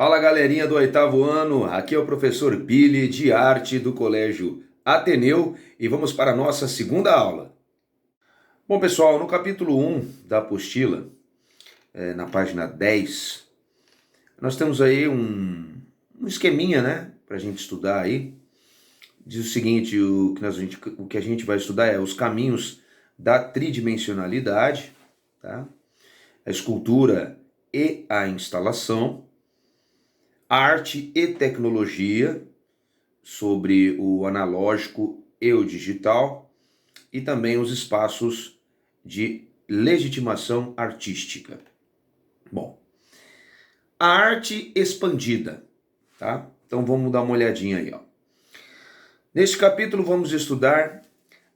Fala galerinha do oitavo ano, aqui é o professor Billy de arte do Colégio Ateneu e vamos para a nossa segunda aula. Bom pessoal, no capítulo 1 da apostila, na página 10, nós temos aí um esqueminha, né, para a gente estudar aí. Diz o seguinte, o que a gente vai estudar é os caminhos da tridimensionalidade, tá? A escultura e a instalação, arte e tecnologia, sobre o analógico e o digital, e também os espaços de legitimação artística. Bom, a arte expandida, tá? Então vamos dar uma olhadinha aí, ó. Neste capítulo vamos estudar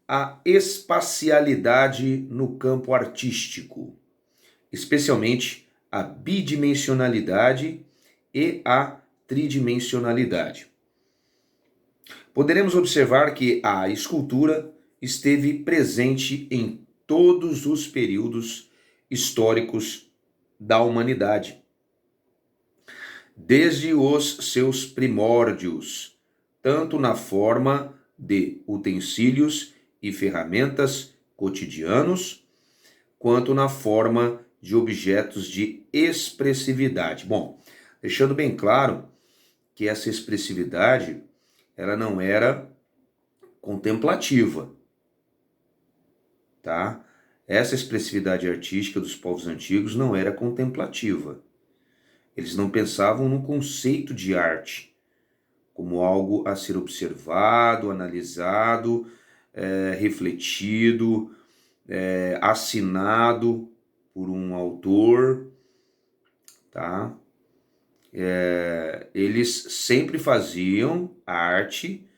a espacialidade no campo artístico, especialmente a bidimensionalidade e a tridimensionalidade. Poderemos observar que a escultura esteve presente em todos os períodos históricos da humanidade, desde os seus primórdios, tanto na forma de utensílios e ferramentas cotidianos, quanto na forma de objetos de expressividade. Bom, deixando bem claro que essa expressividade ela não era contemplativa, tá? Essa expressividade artística dos povos antigos não era contemplativa. Eles não pensavam no conceito de arte como algo a ser observado, analisado, refletido, assinado por um autor, tá? Eles sempre faziam arte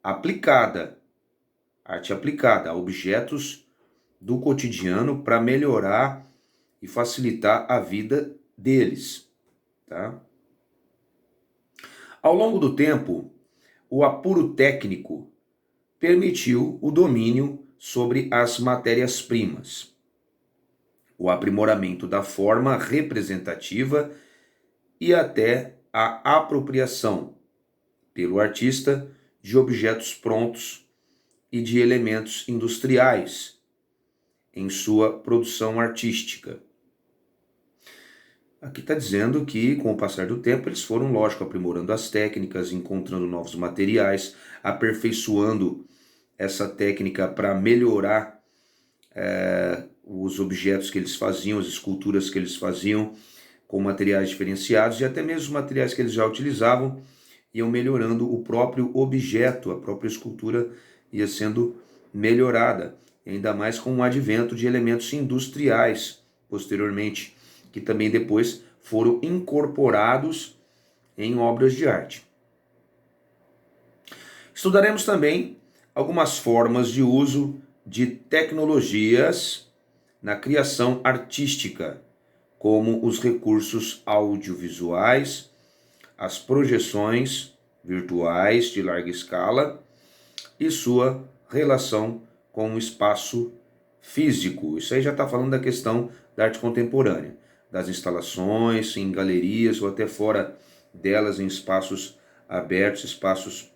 aplicada a objetos do cotidiano para melhorar e facilitar a vida deles, tá? Ao longo do tempo, o apuro técnico permitiu o domínio sobre as matérias-primas, o aprimoramento da forma representativa e até a apropriação pelo artista de objetos prontos e de elementos industriais em sua produção artística. Aqui está dizendo que, com o passar do tempo, eles foram, lógico, aprimorando as técnicas, encontrando novos materiais, aperfeiçoando essa técnica para melhorar os objetos que eles faziam, as esculturas que eles faziam, com materiais diferenciados, e até mesmo os materiais que eles já utilizavam iam melhorando o próprio objeto, a própria escultura ia sendo melhorada, ainda mais com o advento de elementos industriais posteriormente, que também depois foram incorporados em obras de arte. Estudaremos também algumas formas de uso de tecnologias na criação artística, como os recursos audiovisuais, as projeções virtuais de larga escala e sua relação com o espaço físico. Isso aí já está falando da questão da arte contemporânea, das instalações em galerias ou até fora delas, em espaços abertos, espaços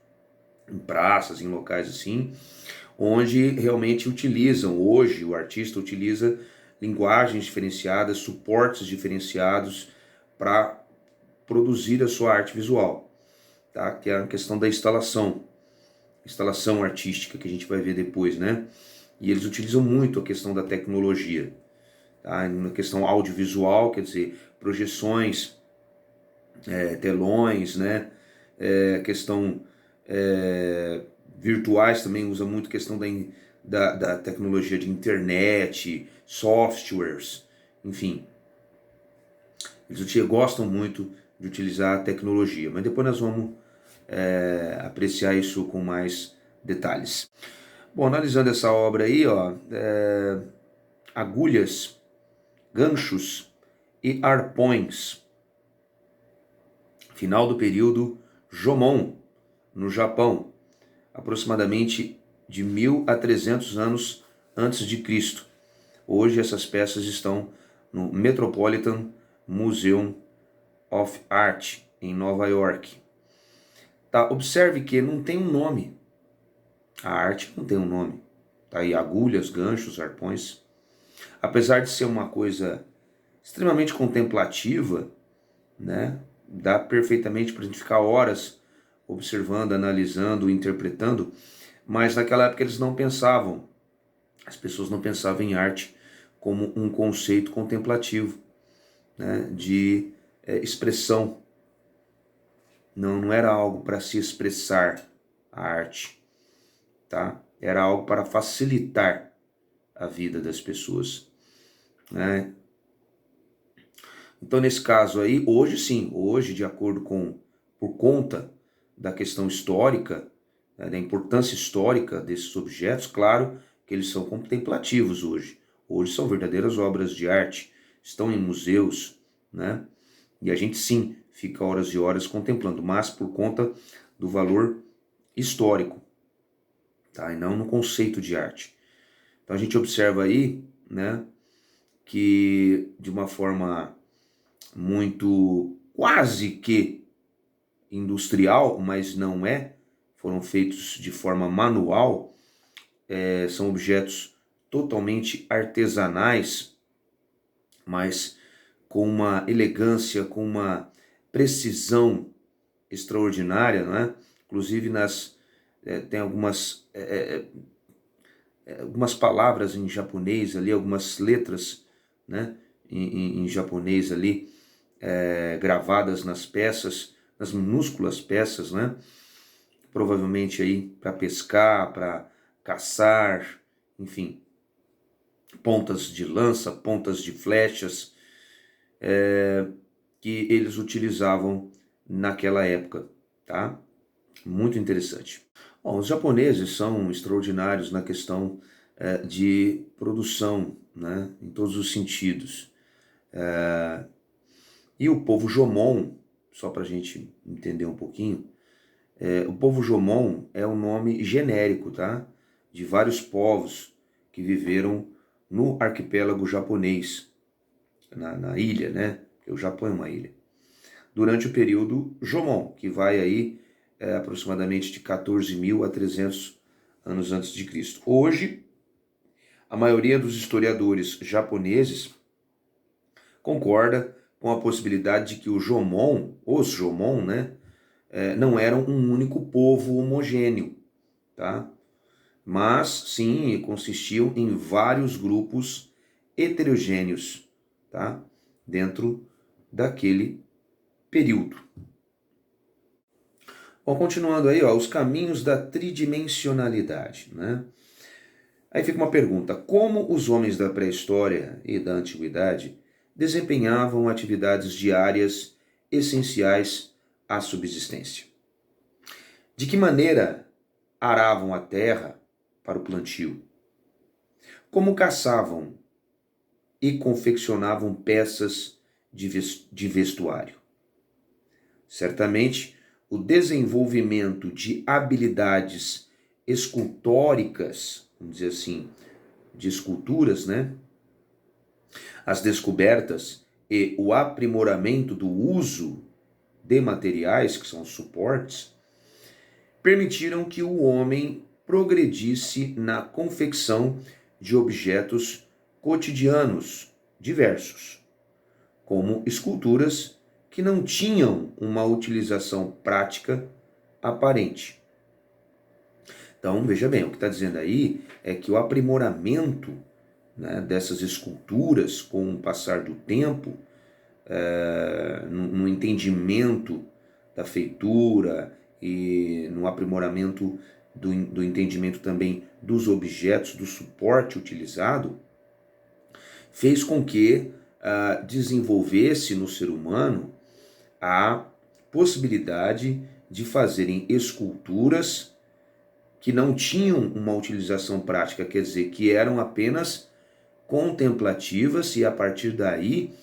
em praças, em locais assim, onde realmente hoje o artista utiliza linguagens diferenciadas, suportes diferenciados para produzir a sua arte visual, tá? Que é a questão da instalação artística, que a gente vai ver depois, né? E eles utilizam muito a questão da tecnologia, tá? Na questão audiovisual, quer dizer, projeções, telões, né? Questão virtuais também usa muito a questão da tecnologia de internet, softwares, enfim. Eles gostam muito de utilizar a tecnologia, mas depois nós vamos apreciar isso com mais detalhes. Bom, analisando essa obra aí, ó, agulhas, ganchos e arpões, final do período Jomon, no Japão, aproximadamente de 1000 a 300 anos antes de Cristo. Hoje essas peças estão no Metropolitan Museum of Art, em Nova York. Tá? Observe que não tem um nome. A arte não tem um nome. Tá aí agulhas, ganchos, arpões. Apesar de ser uma coisa extremamente contemplativa, né? Dá perfeitamente para a gente ficar horas observando, analisando, interpretando, mas naquela época eles não pensavam, as pessoas não pensavam em arte como um conceito contemplativo, né? De expressão. Não era algo para se expressar a arte, tá? Era algo para facilitar a vida das pessoas, né? Então, nesse caso aí, hoje sim, hoje, de acordo com, por conta da questão histórica, né, da importância histórica desses objetos, claro que eles são contemplativos hoje. Hoje são verdadeiras obras de arte, estão em museus, né? E a gente sim fica horas e horas contemplando, mas por conta do valor histórico, tá? E não no conceito de arte. Então a gente observa aí, né, que de uma forma muito quase que industrial, mas não é, foram feitos de forma manual, são objetos totalmente artesanais, mas com uma elegância, com uma precisão extraordinária, não é? Inclusive tem algumas palavras em japonês ali, algumas letras, né, em japonês ali, gravadas nas peças, nas minúsculas peças, né? Provavelmente aí para pescar, para caçar, enfim, pontas de lança, pontas de flechas, que eles utilizavam naquela época, tá? Muito interessante. Bom, os japoneses são extraordinários na questão de produção, né? Em todos os sentidos. E o povo Jomon, só para a gente entender um pouquinho, o povo Jomon é um nome genérico, tá? De vários povos que viveram no arquipélago japonês, na ilha, né? Porque o Japão é uma ilha. Durante o período Jomon, que vai aí aproximadamente de 14.000 a 300 anos antes de Cristo. Hoje, a maioria dos historiadores japoneses concorda com a possibilidade de que os Jomon, né, não eram um único povo homogêneo, tá? Mas sim consistiam em vários grupos heterogêneos, tá? Dentro daquele período. Bom, continuando aí, ó, os caminhos da tridimensionalidade, né? Aí fica uma pergunta: como os homens da pré-história e da antiguidade desempenhavam atividades diárias essenciais à subsistência? De que maneira aravam a terra para o plantio? Como caçavam e confeccionavam peças de vestuário? Certamente, o desenvolvimento de habilidades escultóricas, vamos dizer assim, de esculturas, né? As descobertas e o aprimoramento do uso de materiais, que são suportes, permitiram que o homem progredisse na confecção de objetos cotidianos diversos, como esculturas que não tinham uma utilização prática aparente. Então, veja bem, o que está dizendo aí é que o aprimoramento, né, dessas esculturas com o passar do tempo, no entendimento da feitura e no aprimoramento do entendimento também dos objetos, do suporte utilizado, fez com que desenvolvesse no ser humano a possibilidade de fazerem esculturas que não tinham uma utilização prática, quer dizer, que eram apenas contemplativas, e a partir daí,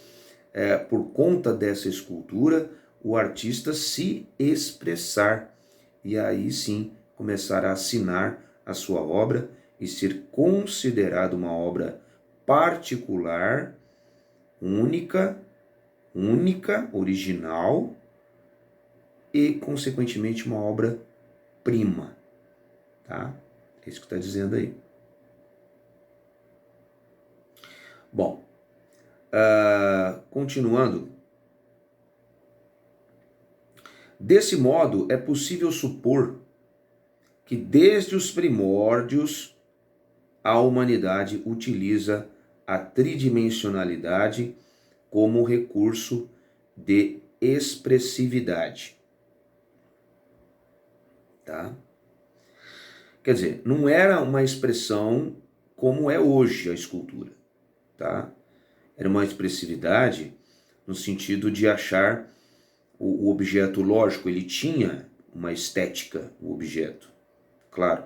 por conta dessa escultura, o artista se expressar e aí sim começar a assinar a sua obra e ser considerado uma obra particular, única, original, e, consequentemente, uma obra-prima. Tá? É isso que está dizendo aí. Bom, continuando. Desse modo, é possível supor que desde os primórdios a humanidade utiliza a tridimensionalidade como recurso de expressividade. Tá? Quer dizer, não era uma expressão como é hoje a escultura. Tá? Era uma expressividade no sentido de achar o objeto, lógico, ele tinha uma estética, o objeto. Claro,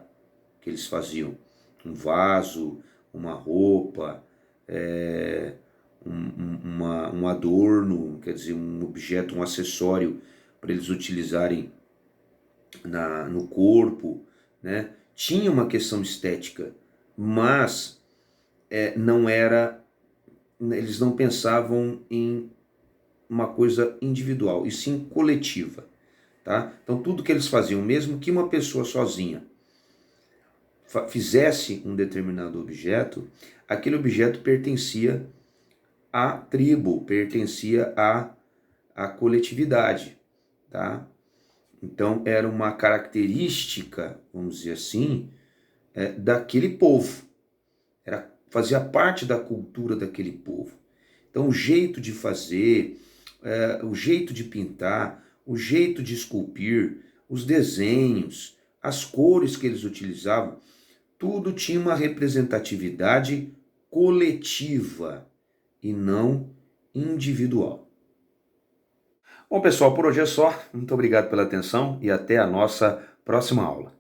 que eles faziam um vaso, uma roupa, um adorno, quer dizer, um objeto, um acessório para eles utilizarem no corpo, né? Tinha uma questão estética, mas não era, eles não pensavam em uma coisa individual, e sim coletiva. Tá? Então tudo que eles faziam, mesmo que uma pessoa sozinha fizesse um determinado objeto, aquele objeto pertencia à tribo, pertencia à coletividade. Tá? Então era uma característica, vamos dizer assim, daquele povo. Fazia parte da cultura daquele povo. Então o jeito de fazer, o jeito de pintar, o jeito de esculpir, os desenhos, as cores que eles utilizavam, tudo tinha uma representatividade coletiva e não individual. Bom, pessoal, por hoje é só. Muito obrigado pela atenção e até a nossa próxima aula.